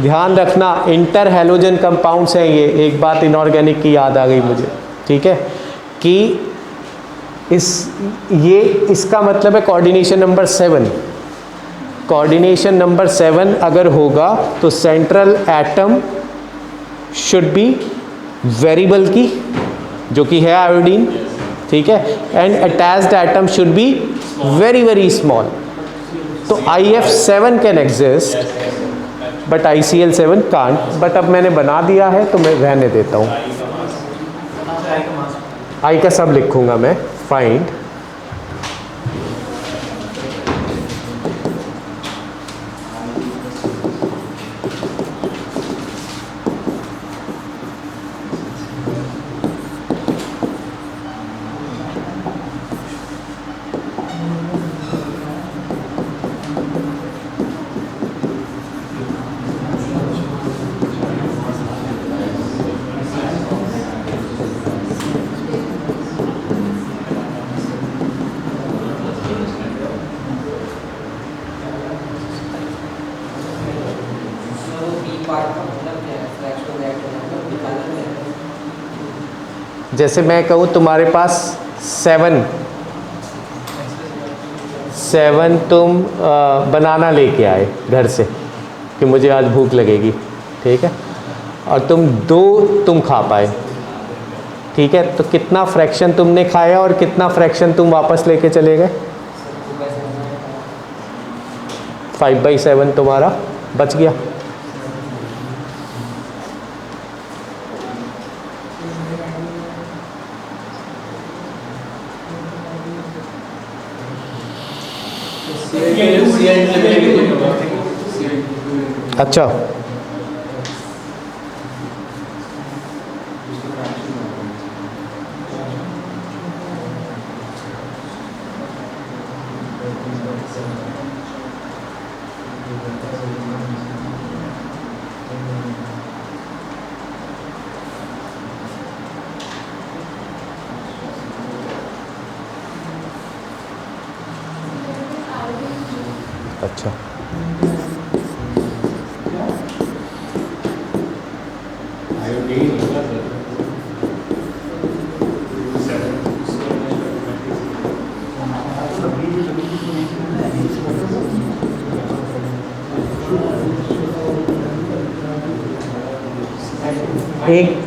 ध्यान रखना इंटर हैलोजन कंपाउंड्स हैं ये। एक बात इनऑर्गेनिक की याद आ गई मुझे, ठीक है, कि इसका मतलब है कोऑर्डिनेशन नंबर 7। कोऑर्डिनेशन नंबर 7 अगर होगा तो central atom should be variable की, जो कि है आयोडीन, ठीक है, and attached atom should be very very small. तो IF7 can exist but ICl7 can't. But अब मैंने बना दिया है तो मैं रहने देता हूँ, आई का सब लिखूंगा मैं। फाइंड जैसे मैं कहूँ तुम्हारे पास 7 तुम बनाना लेके आए घर से कि मुझे आज भूख लगेगी, ठीक है, और तुम 2 तुम खा पाए, ठीक है, तो कितना फ्रैक्शन तुमने खाया और कितना फ्रैक्शन तुम वापस लेके चले गए? 5/7 तुम्हारा बच गया। अच्छा, अच्छा,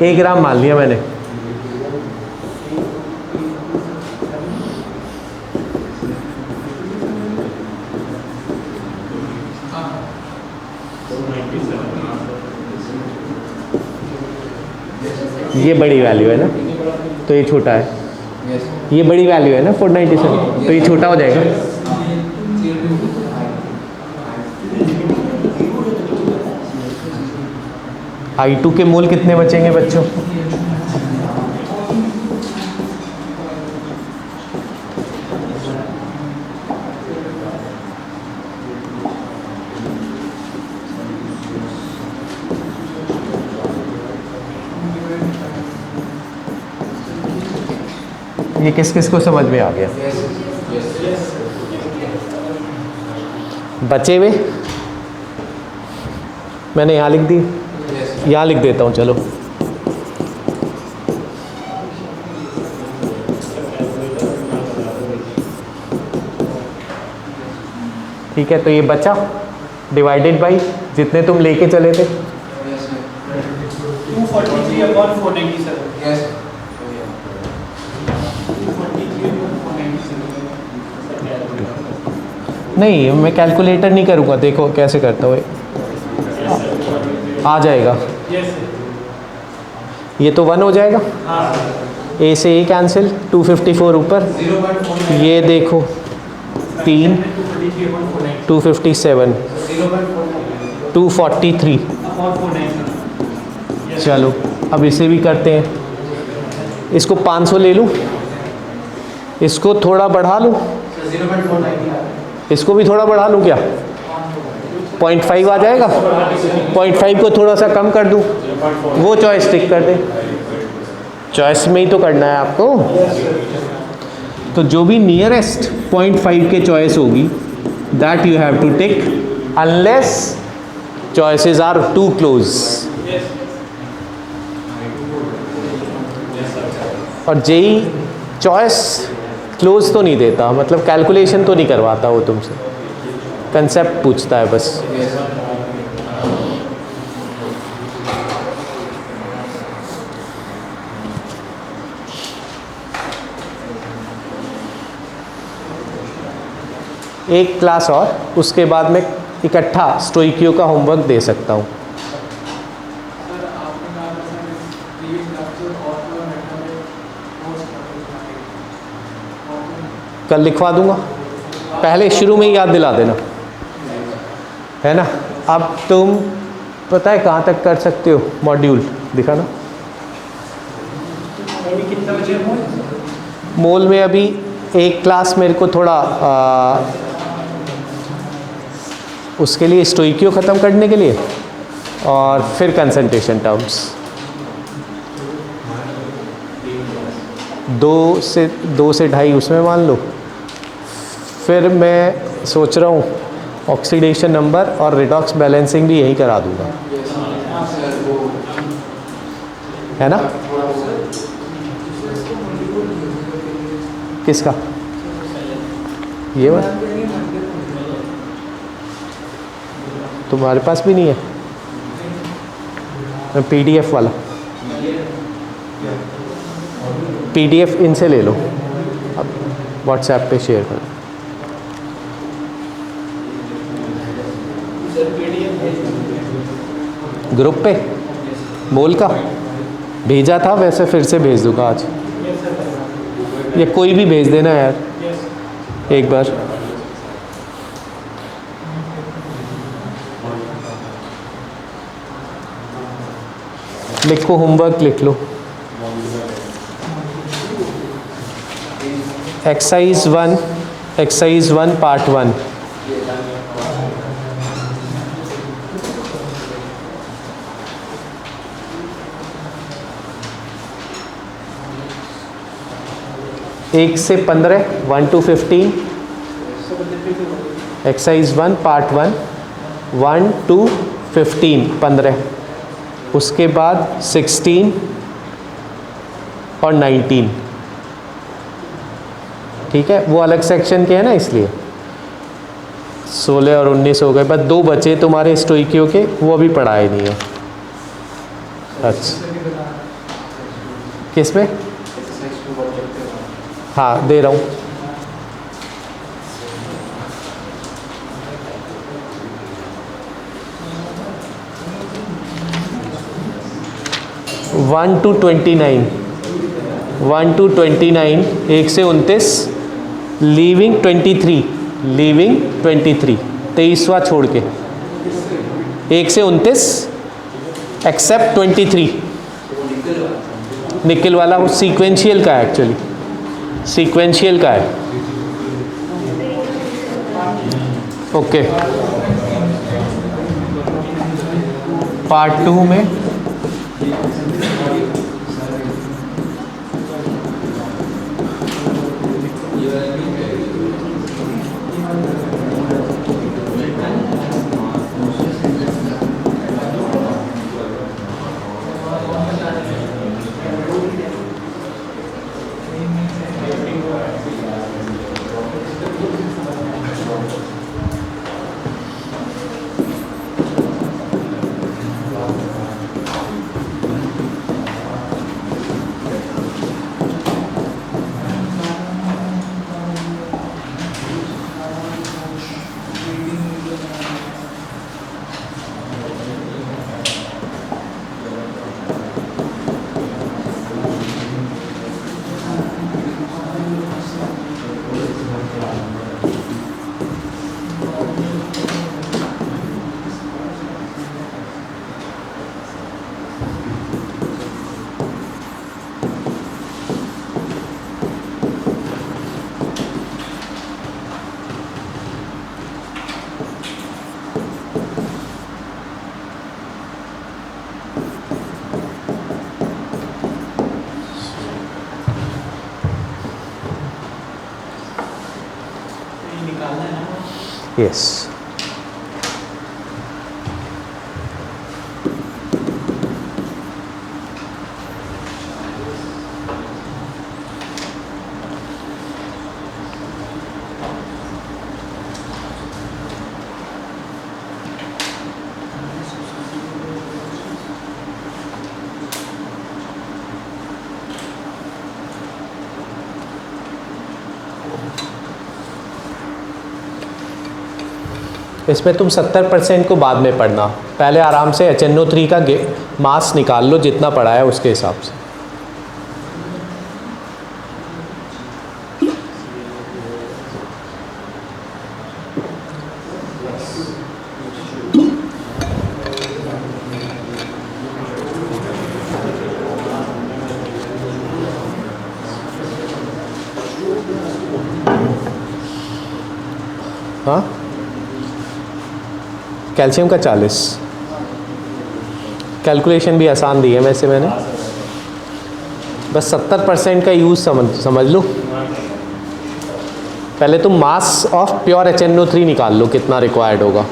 एक ग्राम मान लिया मैंने। ये बड़ी वैल्यू है ना, तो ये छोटा है। ये बड़ी वैल्यू है ना 497, तो ये छोटा हो जाएगा। I2 के मोल कितने बचेंगे बच्चों? ये किस किस को समझ में आ गया? बचे हुए मैंने यहाँ लिख दी, यहाँ लिख देता हूँ, चलो। ठीक है, तो ये बचा डिवाइडेड बाई जितने तुम लेके चले थे। 243/497। नहीं, मैं कैलकुलेटर नहीं करूँगा, देखो कैसे करता हूँ। आ जाएगा। Yes sir. ये तो 1 हो जाएगा, हाँ सर। ए से ए कैंसिल, 254 ऊपर, 0.49 ये देखो 3, 257, 243। चलो अब इसे भी करते हैं, इसको 500 ले लूँ, इसको थोड़ा बढ़ा लूँ, 0.49 इसको भी थोड़ा बढ़ा लूँ क्या, 0.5 आ जाएगा, 0.5 को थोड़ा सा कम कर दूँ, वो चॉइस टिक कर दे, चॉइस में ही तो करना है आपको। तो जो भी नियरेस्ट 0.5 के चॉइस होगी that you have to tick unless choices are too close. और जेई चॉइस क्लोज तो नहीं देता, मतलब कैलकुलेशन तो नहीं करवाता वो तुमसे, कंसेप्ट पूछता है बस। एक क्लास और, उसके बाद मैं इकट्ठा स्टोइकियो का होमवर्क दे सकता हूँ। कल लिखवा दूंगा, पहले शुरू में ही याद दिला देना, है ना। अब तुम पता है कहाँ तक कर सकते हो मॉड्यूल, दिखाना। अभी कितना बचे हैं? मोल में अभी एक क्लास मेरे को थोड़ा उसके लिए स्टोइकियो ख़त्म करने के लिए, और फिर कंसंट्रेशन टर्म्स 2 से 2.5 उसमें मान लो। फिर मैं सोच रहा हूँ ऑक्सीडेशन नंबर और रिडॉक्स बैलेंसिंग भी यहीं करा दूँगा, है ना। किसका, ये वाला तुम्हारे पास भी नहीं है, PDF वाला, PDF इनसे ले लो, अब व्हाट्सएप पे शेयर करो। ग्रुप पे मोल का भेजा था, वैसे फिर से भेज दूंगा आज, या कोई भी भेज देना यार एक बार। लिखो, होमवर्क लिख लो। Exercise 1 part 1। एक से 15, 1 to 15। Exercise 1 part 1, 1 to 15, 15। उसके बाद 16 और 19, ठीक है, वो अलग सेक्शन के हैं ना, इसलिए 16 और 19 हो गए, बस 2 बचे तुम्हारे स्टोइकियो के, वो अभी पढ़ाए नहीं है। अच्छा, किस में? हाँ दे रहा हूँ। वन टू 29, 1 to 29, 1 से 29, लीविंग 23, लीविंग 23, 23वां छोड़ के, 1 से 29 एक्सेप्ट 23। निकल वाला वो सीक्वेंशियल का है, एक्चुअली सीक्वेंशियल का है। ओके, पार्ट 2 में निकालना है ना। यस। इसमें तुम 70% को बाद में पढ़ना, पहले आराम से HNO3 का मास निकाल लो जितना पड़ा है उसके हिसाब से। हाँ, कैल्शियम का 40। कैलकुलेशन भी आसान दी है वैसे मैंने, बस 70% का यूज़ समझ लो। पहले तुम मास ऑफ प्योर HNO3 निकाल लो कितना रिक्वायर्ड होगा,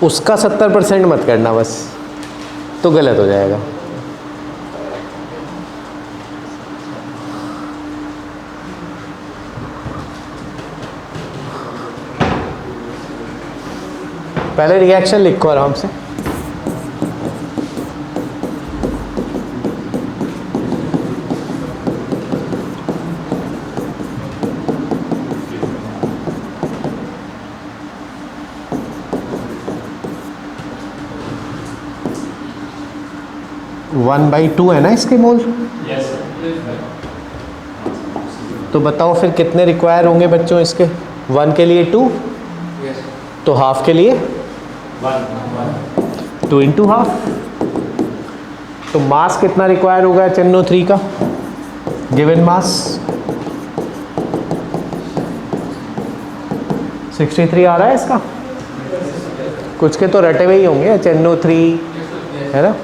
उसका 70% मत करना बस, तो गलत हो जाएगा। पहले रिएक्शन लिखो आराम से। वन बाई टू है ना इसके मोल। तो बताओ फिर कितने रिक्वायर होंगे बच्चों इसके? 1 के लिए 2, तो हाफ के लिए 2 इंटू हाफ। तो मास कितना रिक्वायर होगा HNO3 का? गिवन मास 63 आ रहा है इसका। कुछ के तो रटे हुए ही होंगे, HNO3 है ना।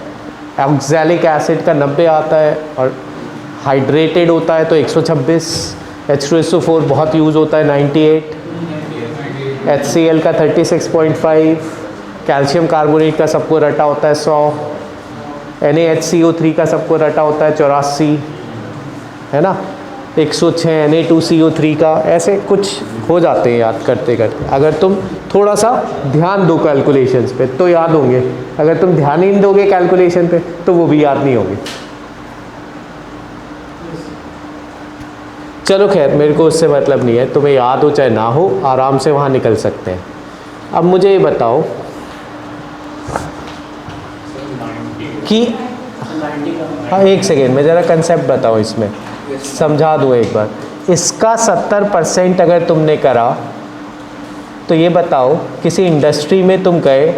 ऑक्सैलिक एसिड का 90 आता है और हाइड्रेटेड होता है तो 126। H2SO4 बहुत यूज़ होता है 98। HCl का 36.5। कैल्शियम कार्बोनेट का सबको रटा होता है 100। NaHCO3 का सबको रटा होता है 84, है ना। 106 Na2CO3 का, ऐसे कुछ हो जाते हैं याद करते करते। अगर तुम थोड़ा सा ध्यान दो कैलकुलेशंस पे तो याद होंगे, अगर तुम ध्यान ही नहीं दोगे कैलकुलेशन पे तो वो भी याद नहीं होंगे। चलो खैर, मेरे को उससे मतलब नहीं है, तुम्हें याद हो चाहे ना हो, आराम से वहाँ निकल सकते हैं। अब मुझे ये बताओ कि हाँ, एक सेकेंड में ज़रा कंसेप्ट बताओ, इसमें समझा दूँ एक बार। इसका 70% अगर तुमने करा तो ये बताओ किसी इंडस्ट्री में तुम गए,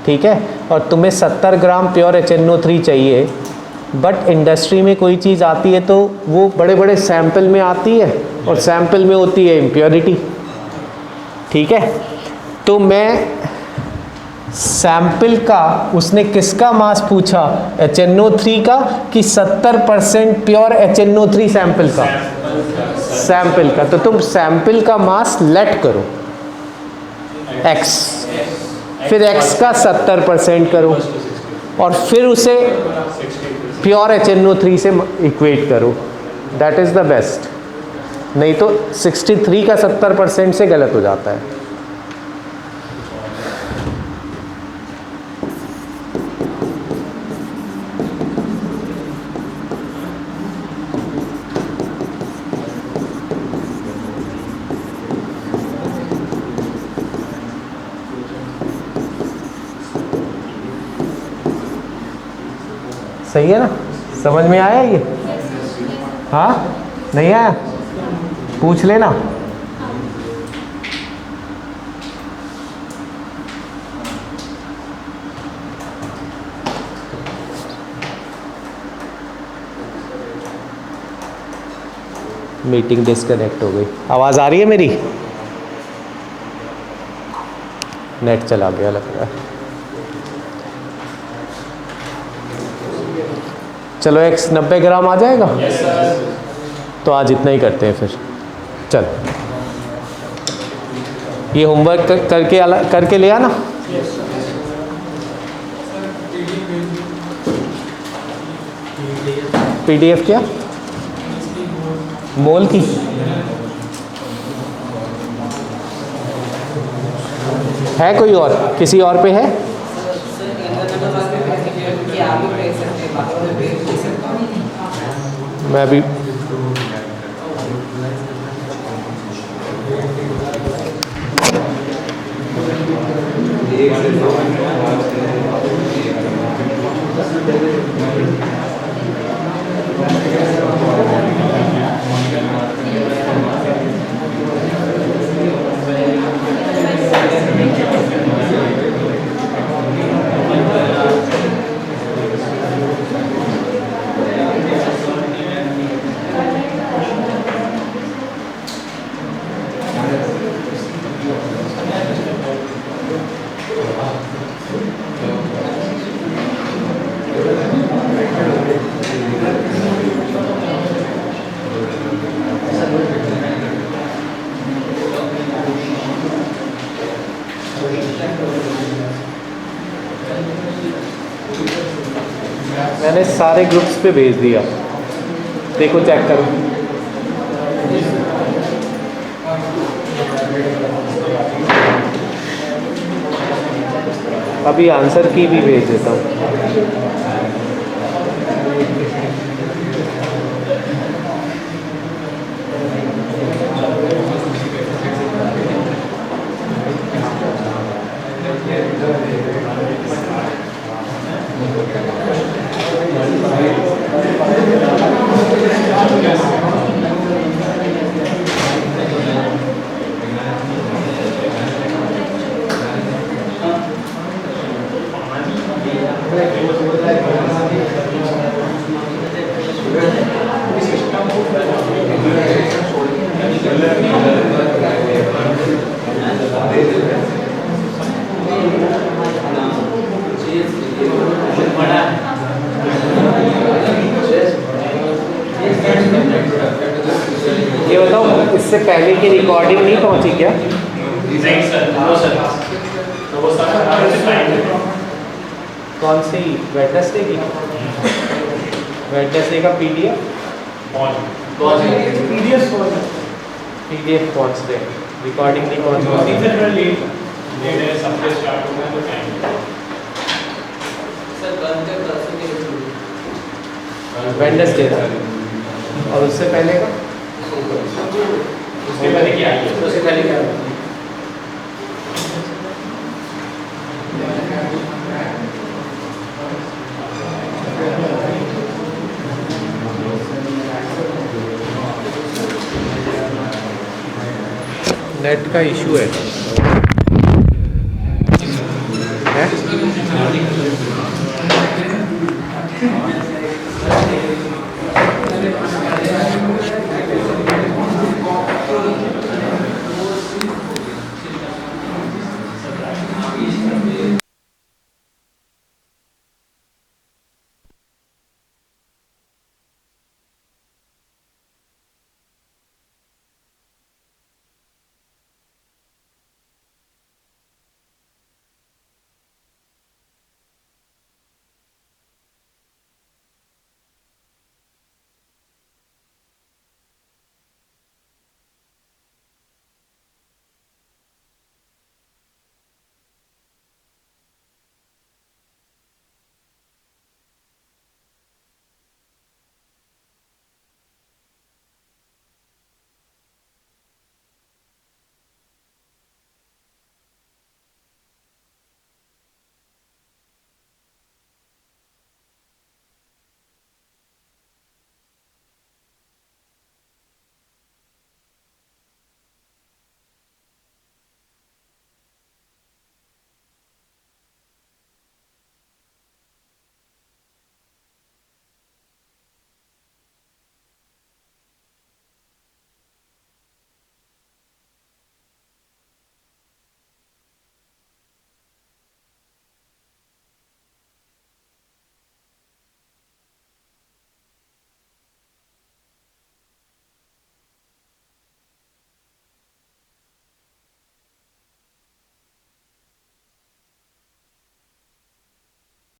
ठीक है, और तुम्हें 70 ग्राम प्योर HNO3 चाहिए, बट इंडस्ट्री में कोई चीज़ आती है तो वो बड़े बड़े सैंपल में आती है और सैंपल में होती है इम्प्योरिटी, ठीक है। तो मैं सैंपल का, उसने किसका मास पूछा? HNO3 का कि 70% प्योर HNO3 सैंपल का? सैंपल का। तो तुम सैंपल का मास लेट करो x, फिर x का 70% करो और फिर उसे प्योर HNO3 से इक्वेट करो। That is the best. नहीं तो 63 का 70% से गलत हो जाता है। सही है ना? समझ में आया ये? हाँ, नहीं आया? पूछ लेना। मीटिंग डिस्कनेक्ट हो गई। आवाज़ आ रही है मेरी? नेट चला गया लग रहा है। चलो एक्स 90 ग्राम आ जाएगा। तो आज इतना ही करते हैं फिर। चल ये होमवर्क करके ले आना। पीडीएफ क्या मोल की? है कोई और? किसी और पे है? मैं अभी मैंने सारे ग्रुप्स पे भेज दिया, देखो चेक करो। अभी आंसर की भी भेज देता हूँ। ये बताओ इससे पहले की रिकॉर्डिंग नहीं पहुंची क्या? नहीं सर, नो सर। तो वो सर हमारे से फाइन कौन सी? वेडनेसडे की? वेडनेसडे का पीडीएफ पहुंच दे, रिकॉर्डिंग नहीं पहुंच रही। सबसे स्टार्ट होगा तो टाइम वेडनेसडे था और उससे पहले का? उसके पहले क्या आई है? उससे पहले क्या? नेट का इशू है।